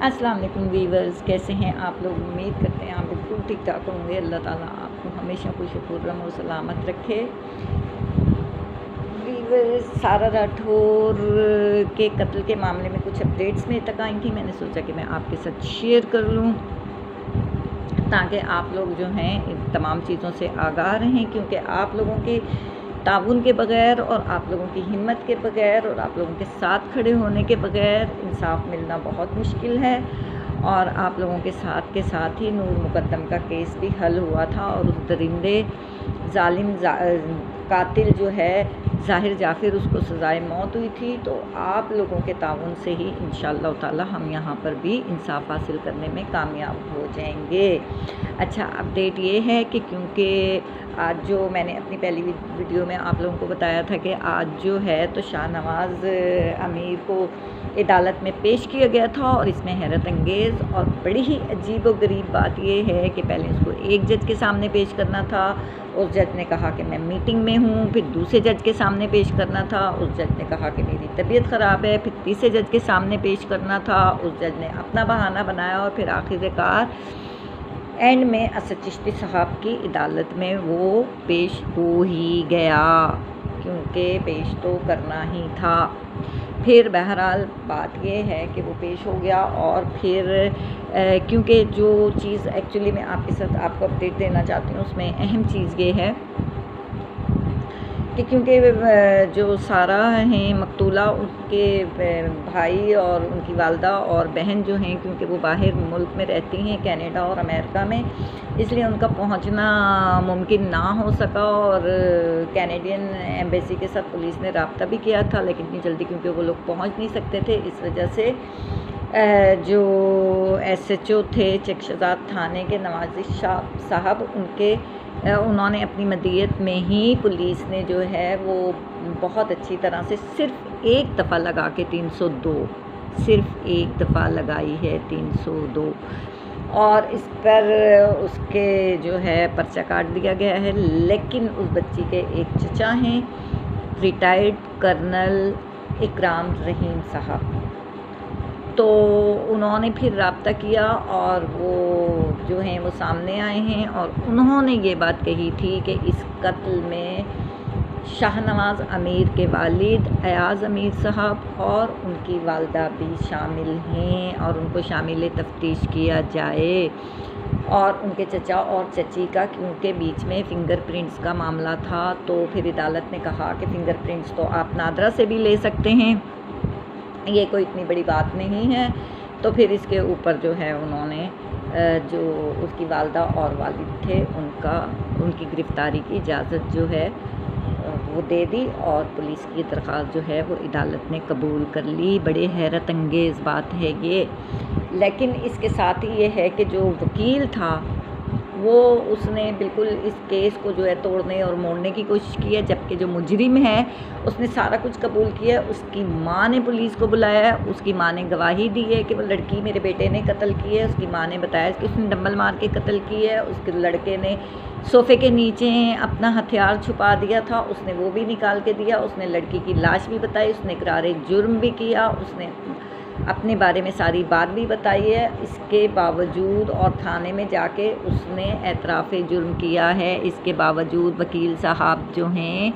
अस्सलाम वालेकुम वीवर्स, कैसे हैं आप लोग। उम्मीद करते हैं आप बिल्कुल ठीक ठाक होंगे। अल्लाह ताला आपको हमेशा खुशखुर्रम और सलामत रखे। वीवर्स, सारा राठौर के कत्ल के मामले में कुछ अपडेट्स मेरे तक आई थी। मैंने सोचा कि मैं आपके साथ शेयर कर लूँ ताकि आप लोग जो हैं इन तमाम चीज़ों से आगाह रहें, क्योंकि आप लोगों के ताउन के बग़ैर और आप लोगों की हिम्मत के बग़ैर और आप लोगों के साथ खड़े होने के बग़ैर इंसाफ मिलना बहुत मुश्किल है। और आप लोगों के साथ ही नूर मुकद्दम का केस भी हल हुआ था और उस दरिंदे जालिम कातिल जो है ज़ाहिर जाफ़िर, उसको सज़ाए मौत हुई थी। तो आप लोगों के ताउन से ही इंशाअल्लाह ताला हम यहाँ पर भी इंसाफ हासिल करने में कामयाब हो जाएंगे। अच्छा, अपडेट ये है कि क्योंकि आज जो मैंने अपनी पहली वीडियो में आप लोगों को बताया था कि आज जो है तो शाहनवाज़ अमीर को अदालत में पेश किया गया था, और इसमें हैरत अंगेज़ और बड़ी ही अजीब व गरीब बात यह है कि पहले उसको एक जज के सामने पेश करना था। उस जज ने कहा कि मैं मीटिंग में हूँ। फिर दूसरे जज के सामने पेश करना था। उस जज ने कहा कि मेरी तबीयत ख़राब है। फिर तीसरे जज के सामने पेश करना था। उस जज ने अपना बहाना बनाया और फिर आखिरकार एंड में असद चिश्ती साहब की अदालत में वो पेश हो ही गया, क्योंकि पेश तो करना ही था। फिर बहरहाल बात ये है कि वो पेश हो गया। और फिर क्योंकि जो चीज़ एक्चुअली मैं आपके साथ आपको अपडेट देना चाहती हूँ, उसमें अहम चीज़ ये है कि क्योंकि जो सारा हैं मकतूला, उनके भाई और उनकी वालदा और बहन जो हैं, क्योंकि वो बाहर मुल्क में रहती हैं, कनाडा और अमेरिका में, इसलिए उनका पहुंचना मुमकिन ना हो सका। और कैनेडियन एम्बेसी के साथ पुलिस ने रब्ता भी किया था, लेकिन इतनी जल्दी क्योंकि वो लोग पहुंच नहीं सकते थे, इस वजह से जो SHO थे चकशदाद थाने के नवाज़िश साहब, उन्होंने अपनी मदीयत में ही पुलिस ने जो है वो बहुत अच्छी तरह से सिर्फ़ एक दफ़ा लगा के 302 सिर्फ़ एक दफ़ा लगाई है 302, और इस पर उसके जो है पर्चा काट दिया गया है। लेकिन उस बच्ची के एक चचा हैं, रिटायर्ड कर्नल इकराम रहीम साहब, तो उन्होंने फिर रब्ता किया और वो जो हैं वो सामने आए हैं और उन्होंने ये बात कही थी कि इस कत्ल में शाहनवाज़ अमीर के वालिद अयाज़ अमीर साहब और उनकी वालदा भी शामिल हैं और उनको शामिल तफ्तीश किया जाए। और उनके चचा और चची का क्योंकि बीच में फ़िंगरप्रिंट्स का मामला था, तो फिर अदालत ने कहा कि फ़िंगरप्रिंट्स तो आप नादरा से भी ले सकते हैं, ये कोई इतनी बड़ी बात नहीं है। तो फिर इसके ऊपर जो है उन्होंने जो उसकी वालदा और वालिद थे उनकी गिरफ़्तारी की इजाज़त जो है वो दे दी, और पुलिस की दरख्वास्त जो है वो अदालत ने कबूल कर ली। बड़े हैरत अंगेज़ बात है ये। लेकिन इसके साथ ही ये है कि जो वकील था वो उसने बिल्कुल इस केस को जो है तोड़ने और मोड़ने की कोशिश की है, जबकि जो मुजरिम है उसने सारा कुछ कबूल किया है। उसकी माँ ने पुलिस को बुलाया है, उसकी माँ ने गवाही दी है कि वो लड़की मेरे बेटे ने कत्ल की है। उसकी माँ ने बताया कि उसने डंबल मार के कत्ल की है। उसके लड़के ने सोफ़े के नीचे अपना हथियार छुपा दिया था, उसने वो भी निकाल के दिया। उसने लड़की की लाश भी बताई, उसने इकरार जुर्म भी किया, उसने अपने बारे में सारी बात भी बताई है। इसके बावजूद और थाने में जाके उसने एतराफ़ जुर्म किया है। इसके बावजूद वकील साहब जो हैं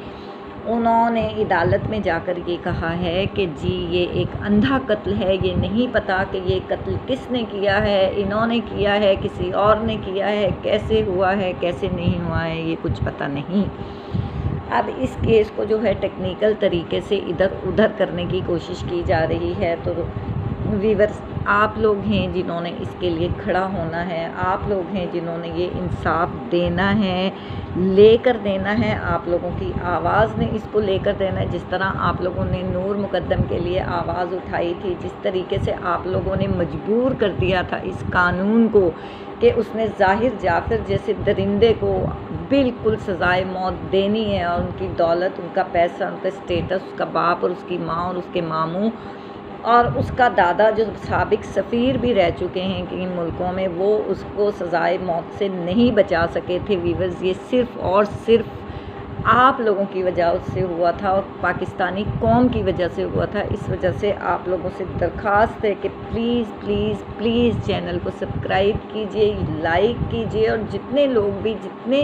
उन्होंने अदालत में जाकर ये कहा है कि जी ये एक अंधा कत्ल है, ये नहीं पता कि ये कत्ल किसने किया है, इन्होंने किया है, किसी और ने किया है, कैसे हुआ है, कैसे नहीं हुआ है, ये कुछ पता नहीं। अब इस केस को जो है टेक्निकल तरीके से इधर उधर करने की कोशिश की जा रही है। तो वीवर्स, आप लोग हैं जिन्होंने इसके लिए खड़ा होना है, आप लोग हैं जिन्होंने ये इंसाफ देना है, लेकर देना है। आप लोगों की आवाज़ ने इसको लेकर देना है। जिस तरह आप लोगों ने नूर मुकद्दम के लिए आवाज़ उठाई थी, जिस तरीके से आप लोगों ने मजबूर कर दिया था इस कानून को कि उसने ज़ाहिर जाफ़िर जैसे दरिंदे को बिल्कुल सज़ाए मौत देनी है, और उनकी दौलत, उनका पैसा, उनका स्टेटस, उसका बाप और उसकी माँ और उसके मामू और उसका दादा जो साबिक सफ़ीर भी रह चुके हैं कि इन मुल्कों में, वो उसको सज़ाए मौत से नहीं बचा सके थे। वीवर्स, ये सिर्फ़ और सिर्फ آپ لوگوں کی وجہ سے ہوا تھا اور پاکستانی قوم کی وجہ سے ہوا تھا. اس وجہ سے آپ لوگوں سے درخواست ہے کہ پلیز پلیز پلیز چینل کو سبسکرائب کیجئے, لائک کیجئے, اور جتنے لوگ بھی, جتنے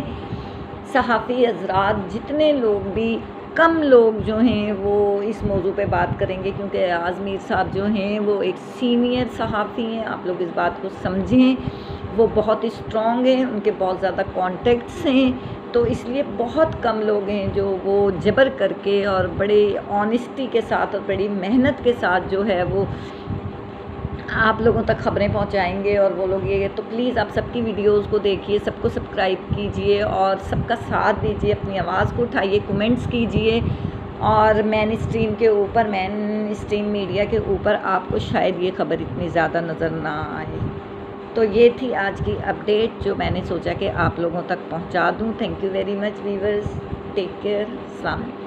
صحافی حضرات, جتنے لوگ بھی, کم لوگ جو ہیں وہ اس موضوع پہ بات کریں گے, کیونکہ ایاز میر صاحب جو ہیں وہ ایک سینئر صحافی ہیں. آپ لوگ اس بات کو سمجھیں, وہ بہت اسٹرانگ ہیں, ان کے بہت زیادہ کانٹیکٹس ہیں, تو اس لیے بہت کم لوگ ہیں جو وہ جبر کر کے اور بڑے آنیسٹی کے ساتھ اور بڑی محنت کے ساتھ جو ہے وہ آپ لوگوں تک خبریں پہنچائیں گے. اور وہ لوگ یہ, تو پلیز آپ سب کی ویڈیوز کو دیکھیے, سب کو سبسکرائب کیجئے اور سب کا ساتھ دیجئے, اپنی آواز کو اٹھائیے, کمنٹس کیجئے. اور مین اسٹریم میڈیا کے اوپر آپ کو شاید یہ خبر اتنی زیادہ نظر نہ آئے. تو یہ تھی آج کی اپڈیٹ جو میں نے سوچا کہ آپ لوگوں تک پہنچا دوں. Thank you very much viewers, take care, السلام علیکم.